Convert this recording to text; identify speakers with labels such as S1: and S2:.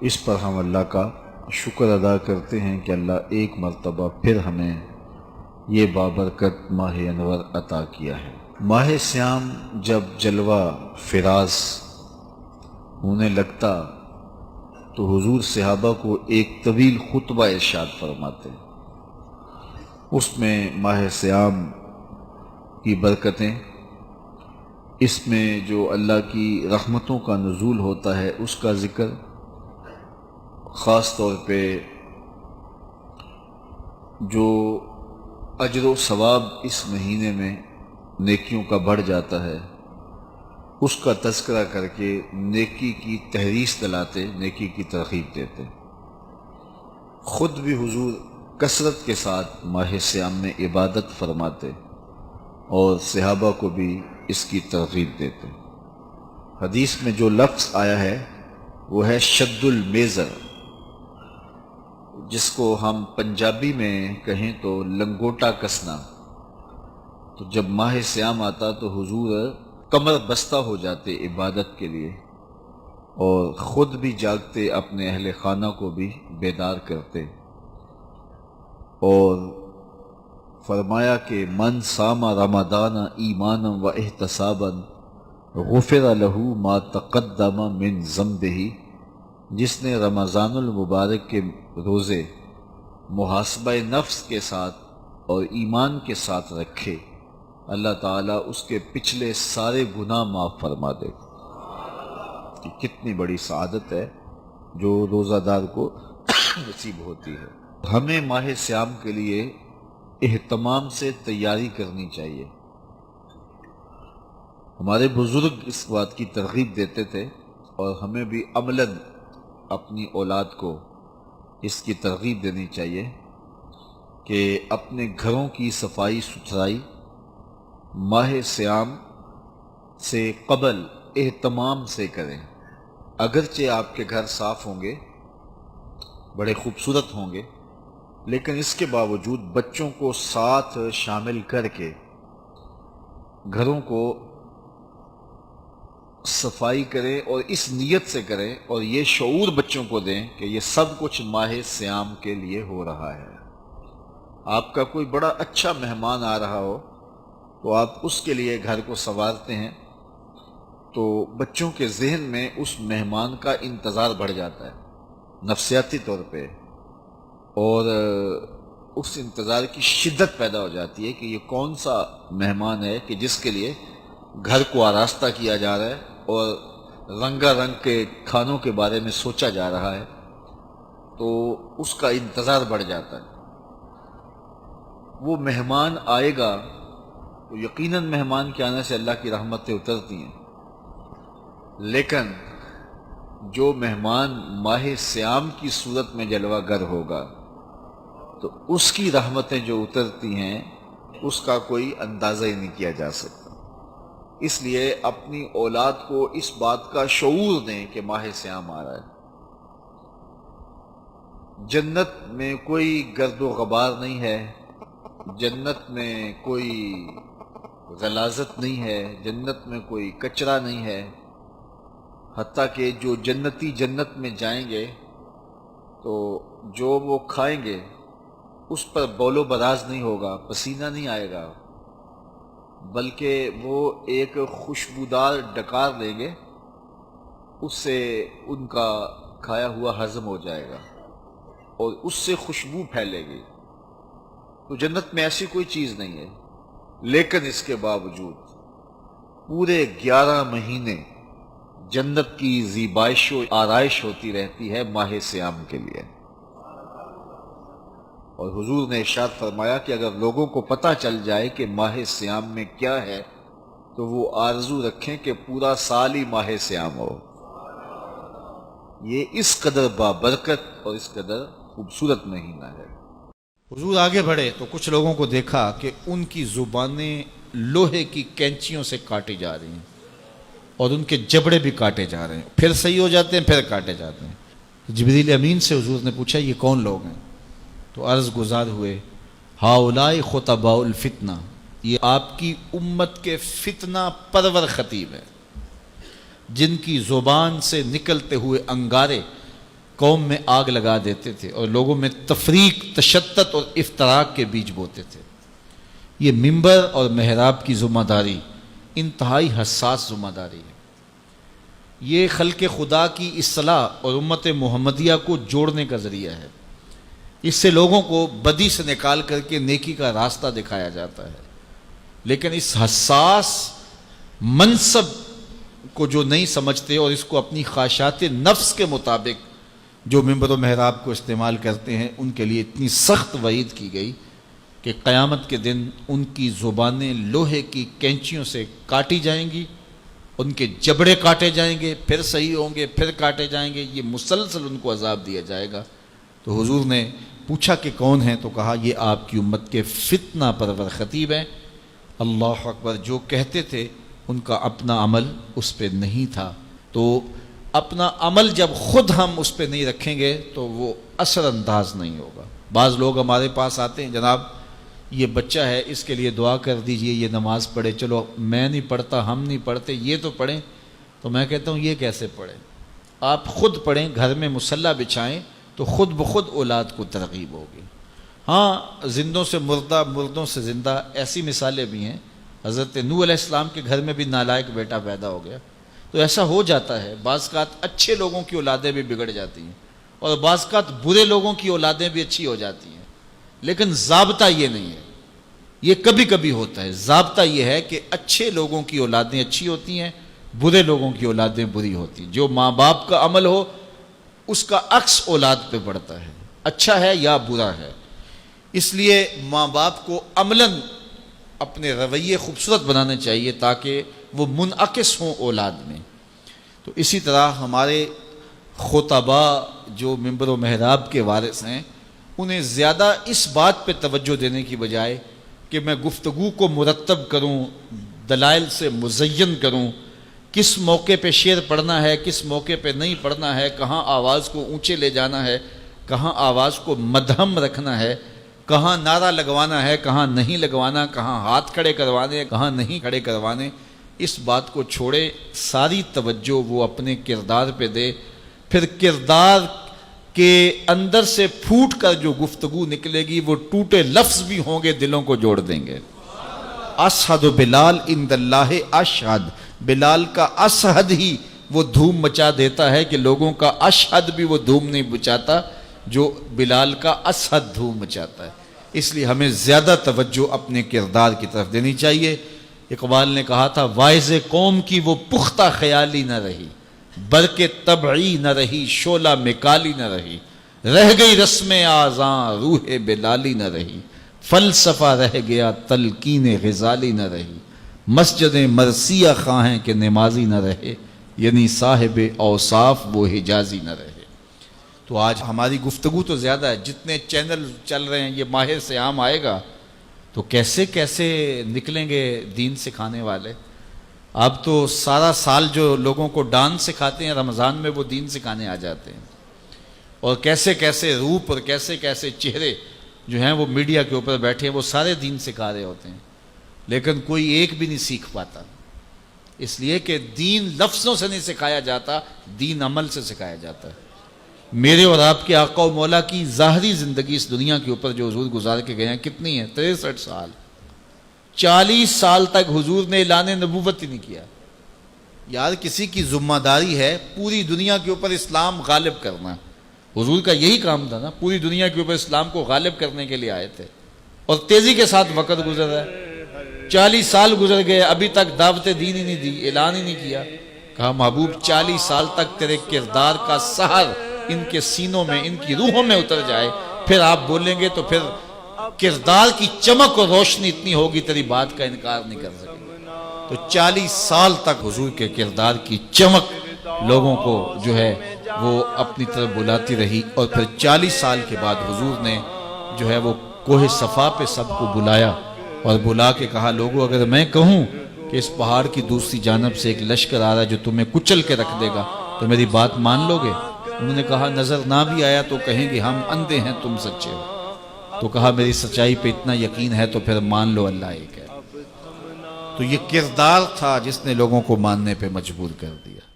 S1: اس پر ہم اللہ کا شکر ادا کرتے ہیں کہ اللہ ایک مرتبہ پھر ہمیں یہ بابرکت ماہ انور عطا کیا ہے۔ ماہ سیام جب جلوہ فراز ہونے لگتا تو حضور صحابہ کو ایک طویل خطبہ ارشاد فرماتے، اس میں ماہ سیام کی برکتیں، اس میں جو اللہ کی رحمتوں کا نزول ہوتا ہے اس کا ذکر، خاص طور پہ جو اجر و ثواب اس مہینے میں نیکیوں کا بڑھ جاتا ہے اس کا تذکرہ کر کے نیکی کی تحریص دلاتے، نیکی کی ترغیب دیتے۔ خود بھی حضور کثرت کے ساتھ ماہ سیام میں عبادت فرماتے اور صحابہ کو بھی اس کی ترغیب دیتے۔ حدیث میں جو لفظ آیا ہے وہ ہے شد المیزر، جس کو ہم پنجابی میں کہیں تو لنگوٹا کسنا۔ تو جب ماہ سیام آتا تو حضور کمر بستہ ہو جاتے عبادت کے لیے، اور خود بھی جاگتے، اپنے اہل خانہ کو بھی بیدار کرتے، اور فرمایا کہ من صام رمضان ایمانا و احتسابا غفر له ما تقدم من ذنبہ، جس نے رمضان المبارک کے روزے محاسبہ نفس کے ساتھ اور ایمان کے ساتھ رکھے، اللہ تعالیٰ اس کے پچھلے سارے گناہ معاف فرما دے۔ کہ کتنی بڑی سعادت ہے جو روزہ دار کو نصیب ہوتی ہے۔ ہمیں ماہ سیام کے لیے اہتمام سے تیاری کرنی چاہیے۔ ہمارے بزرگ اس بات کی ترغیب دیتے تھے، اور ہمیں بھی عملاً اپنی اولاد کو اس کی ترغیب دینی چاہیے کہ اپنے گھروں کی صفائی ستھرائی ماہ سیام سے قبل اہتمام سے کریں۔ اگرچہ آپ کے گھر صاف ہوں گے، بڑے خوبصورت ہوں گے، لیکن اس کے باوجود بچوں کو ساتھ شامل کر کے گھروں کو صفائی کریں، اور اس نیت سے کریں اور یہ شعور بچوں کو دیں کہ یہ سب کچھ ماہ سیام کے لیے ہو رہا ہے۔ آپ کا کوئی بڑا اچھا مہمان آ رہا ہو تو آپ اس کے لیے گھر کو سنوارتے ہیں، تو بچوں کے ذہن میں اس مہمان کا انتظار بڑھ جاتا ہے نفسیاتی طور پہ، اور اس انتظار کی شدت پیدا ہو جاتی ہے کہ یہ کون سا مہمان ہے کہ جس کے لیے گھر کو آراستہ کیا جا رہا ہے اور رنگا رنگ کے کھانوں کے بارے میں سوچا جا رہا ہے، تو اس کا انتظار بڑھ جاتا ہے۔ وہ مہمان آئے گا تو یقیناً مہمان کے آنے سے اللہ کی رحمتیں اترتی ہیں، لیکن جو مہمان ماہ سیام کی صورت میں جلوہ گر ہوگا تو اس کی رحمتیں جو اترتی ہیں اس کا کوئی اندازہ ہی نہیں کیا جا سکتا۔ اس لیے اپنی اولاد کو اس بات کا شعور دیں کہ ماہ سیام آ رہا ہے۔ جنت میں کوئی گرد و غبار نہیں ہے، جنت میں کوئی غلاظت نہیں ہے، جنت میں کوئی کچرا نہیں ہے، حتیٰ کہ جو جنتی جنت میں جائیں گے تو جو وہ کھائیں گے اس پر بول و براز نہیں ہوگا، پسینہ نہیں آئے گا، بلکہ وہ ایک خوشبودار ڈکار لیں گے، اس سے ان کا کھایا ہوا ہضم ہو جائے گا اور اس سے خوشبو پھیلے گی۔ تو جنت میں ایسی کوئی چیز نہیں ہے، لیکن اس کے باوجود پورے 11 مہینے جنت کی زیبائش و آرائش ہوتی رہتی ہے ماہ سیام کے لیے۔ اور حضور نے ارشاد فرمایا کہ اگر لوگوں کو پتہ چل جائے کہ ماہ سیام میں کیا ہے تو وہ آرزو رکھیں کہ پورا سال ہی ماہ سیام ہو۔ یہ اس قدر بابرکت اور اس قدر خوبصورت مہینہ ہے۔
S2: حضور آگے بڑھے تو کچھ لوگوں کو دیکھا کہ ان کی زبانیں لوہے کی کینچیوں سے کاٹی جا رہی ہیں، اور ان کے جبڑے بھی کاٹے جا رہے ہیں، پھر صحیح ہو جاتے ہیں، پھر کاٹے جاتے ہیں۔ جبریل امین سے حضور نے پوچھا یہ کون لوگ ہیں؟ تو عرض گزار ہوئے ہاؤلائی خطباء الفتنہ، یہ آپ کی امت کے فتنہ پرور خطیب ہیں، جن کی زبان سے نکلتے ہوئے انگارے قوم میں آگ لگا دیتے تھے اور لوگوں میں تفریق، تشدد اور افتراق کے بیج بوتے تھے۔ یہ منبر اور محراب کی ذمہ داری انتہائی حساس ذمہ داری ہے۔ یہ خلق خدا کی اصلاح اور امت محمدیہ کو جوڑنے کا ذریعہ ہے۔ اس سے لوگوں کو بدی سے نکال کر کے نیکی کا راستہ دکھایا جاتا ہے، لیکن اس حساس منصب کو جو نہیں سمجھتے اور اس کو اپنی خواہشات نفس کے مطابق جو منبر و محراب کو استعمال کرتے ہیں، ان کے لیے اتنی سخت وعید کی گئی کہ قیامت کے دن ان کی زبانیں لوہے کی کینچیوں سے کاٹی جائیں گی، ان کے جبڑے کاٹے جائیں گے، پھر صحیح ہوں گے، پھر کاٹے جائیں گے، یہ مسلسل ان کو عذاب دیا جائے گا۔ تو حضور نے پوچھا کہ کون ہیں؟ تو کہا یہ آپ کی امت کے فتنہ پرور خطیب ہیں۔ اللہ اکبر، جو کہتے تھے ان کا اپنا عمل اس پہ نہیں تھا۔ تو اپنا عمل جب خود ہم اس پہ نہیں رکھیں گے تو وہ اثر انداز نہیں ہوگا۔ بعض لوگ ہمارے پاس آتے ہیں، جناب یہ بچہ ہے، اس کے لیے دعا کر دیجئے، یہ نماز پڑھے۔ چلو میں نہیں پڑھتا، ہم نہیں پڑھتے، یہ تو پڑھیں۔ تو میں کہتا ہوں یہ کیسے پڑھیں؟ آپ خود پڑھیں، گھر میں مصلی بچھائیں تو خود بخود اولاد کو ترغیب ہوگی۔ ہاں، زندوں سے مردہ، مردوں سے زندہ، ایسی مثالیں بھی ہیں۔ حضرت نوح علیہ السلام کے گھر میں بھی نالائق بیٹا پیدا ہو گیا۔ تو ایسا ہو جاتا ہے، بعض اوقات اچھے لوگوں کی اولادیں بھی بگڑ جاتی ہیں اور بعض اوقات برے لوگوں کی اولادیں بھی اچھی ہو جاتی ہیں، لیکن ضابطہ یہ نہیں ہے۔ یہ کبھی کبھی ہوتا ہے۔ ضابطہ یہ ہے کہ اچھے لوگوں کی اولادیں اچھی ہوتی ہیں، برے لوگوں کی اولادیں بری ہوتی ہیں۔ جو ماں باپ کا عمل ہو اس کا عکس اولاد پہ پڑتا ہے، اچھا ہے یا برا ہے۔ اس لیے ماں باپ کو عملاً اپنے رویے خوبصورت بنانے چاہیے تاکہ وہ منعکس ہوں اولاد میں۔ تو اسی طرح ہمارے خطبا جو منبر و محراب کے وارث ہیں، انہیں زیادہ اس بات پہ توجہ دینے کی بجائے کہ میں گفتگو کو مرتب کروں، دلائل سے مزین کروں، کس موقع پہ شعر پڑھنا ہے، کس موقع پہ نہیں پڑھنا ہے، کہاں آواز کو اونچے لے جانا ہے، کہاں آواز کو مدھم رکھنا ہے، کہاں نعرہ لگوانا ہے، کہاں نہیں لگوانا، کہاں ہاتھ کھڑے کروانے، کہاں نہیں کھڑے کروانے، اس بات کو چھوڑے، ساری توجہ وہ اپنے کردار پہ دے۔ پھر کردار کے اندر سے پھوٹ کر جو گفتگو نکلے گی وہ ٹوٹے لفظ بھی ہوں گے، دلوں کو جوڑ دیں گے۔ اشہد بلال عند اللہ اشہد، بلال کا اشہد ہی وہ دھوم مچا دیتا ہے کہ لوگوں کا اشہد بھی وہ دھوم نہیں مچاتا جو بلال کا اشہد دھوم مچاتا ہے۔ اس لیے ہمیں زیادہ توجہ اپنے کردار کی طرف دینی چاہیے۔ اقبال نے کہا تھا، واعظ قوم کی وہ پختہ خیالی نہ رہی، برق طبعی نہ رہی، شعلہ مکالی نہ رہی، رہ گئی رسم آذاں روح بلالی نہ رہی، فلسفہ رہ گیا تلقین غزالی نہ رہی، مسجد مرثیہ خواہیں کہ نمازی نہ رہے، یعنی صاحب اوصاف وہ حجازی نہ رہے۔ تو آج ہماری گفتگو تو زیادہ ہے، جتنے چینل چل رہے ہیں، یہ ماہ صیام آئے گا تو کیسے کیسے نکلیں گے دین سکھانے والے۔ اب تو سارا سال جو لوگوں کو ڈانس سکھاتے ہیں، رمضان میں وہ دین سکھانے آ جاتے ہیں، اور کیسے کیسے روپ اور کیسے کیسے چہرے جو ہیں وہ میڈیا کے اوپر بیٹھے ہیں، وہ سارے دین سکھا رہے ہوتے ہیں، لیکن کوئی ایک بھی نہیں سیکھ پاتا، اس لیے کہ دین لفظوں سے نہیں سکھایا جاتا، دین عمل سے سکھایا جاتا ہے۔ میرے اور آپ کے آقا و مولا کی ظاہری زندگی اس دنیا کے اوپر جو حضور گزار کے گئے ہیں کتنی ہے؟ 63 سال۔ 40 سال تک حضور نے اعلان نبوت ہی نہیں کیا۔ یار کسی کی ذمہ داری ہے پوری دنیا کے اوپر اسلام غالب کرنا، حضور کا یہی کام تھا نا، پوری دنیا کے اوپر اسلام کو غالب کرنے کے لیے آئے تھے، اور تیزی کے ساتھ وقت گزر رہا ہے۔ 40 سال گزر گئے، ابھی تک دعوت دین ہی نہیں دی، اعلان ہی نہیں کیا۔ کہا محبوب 40 سال تک تیرے کردار کا سحر ان کے سینوں میں، ان کی روحوں میں اتر جائے، پھر آپ بولیں گے تو پھر کردار کی چمک اور روشنی اتنی ہوگی تیری بات کا انکار نہیں کر سکیں گے۔ تو 40 سال تک حضور کے کردار کی چمک لوگوں کو جو ہے وہ اپنی طرف بلاتی رہی، اور پھر 40 سال کے بعد حضور نے جو ہے وہ کوہ صفا پہ سب کو بلایا اور بلا کے کہا، لوگوں اگر میں کہوں کہ اس پہاڑ کی دوسری جانب سے ایک لشکر آ رہا ہے جو تمہیں کچل کے رکھ دے گا تو میری بات مان لو گے؟ انہوں نے کہا نظر نہ بھی آیا تو کہیں گے ہم اندھے ہیں تم سچے ہو۔ تو کہا میری سچائی پہ اتنا یقین ہے تو پھر مان لو اللہ ایک ہے۔ تو یہ کردار تھا جس نے لوگوں کو ماننے پہ مجبور کر دیا۔